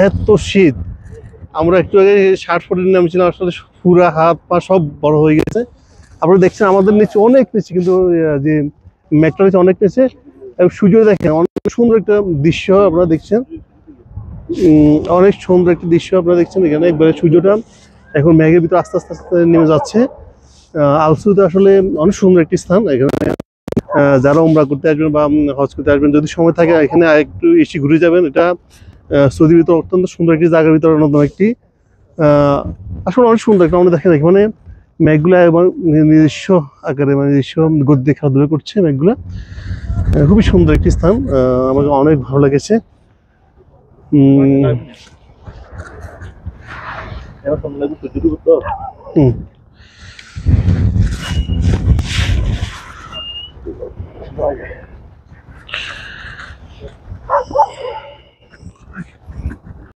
এত শীত, আমরা একটু আগে শার্ট পরে নামছিলাম, আসলে পুরা হাত পা সব বড় হয়ে গেছে। আপনারা দেখছেন আমাদের নিচে অনেক নিচে, কিন্তু যে মেট্রো নিচে অনেক নিচে, এবং সূর্য দেখেন অনেক সুন্দর একটা দৃশ্য আপনারা দেখছেন। অনেক সুন্দর একটা দৃশ্য আপনারা দেখছেন এখানে, একবারে সূর্যটা এখন মেঘের ভিতরে আস্তে আস্তে আস্তে নেমে যাচ্ছে। আলসুতে আসলে অনেক সুন্দর একটি স্থান। এখানে যারা উমরা করতে আসবেন বা হজ করতে আসবেন, যদি সময় থাকে এখানে একটু এসে ঘুরে যাবেন। এটা সৌদির ভিতরে অত্যন্ত সুন্দর একটি জায়গার ভিতরে অন্যতম একটি। আসলে অনেক সুন্দর একটা, আমরা দেখেন এখানে মেঘগুলা এবং নিজস্ব আকারে মানে নিজস্ব গতি খেলাধুলা করছে মেঘগুলা। খুবই সুন্দর একটি স্থান, আমাকে অনেক ভালো লেগেছে। হুম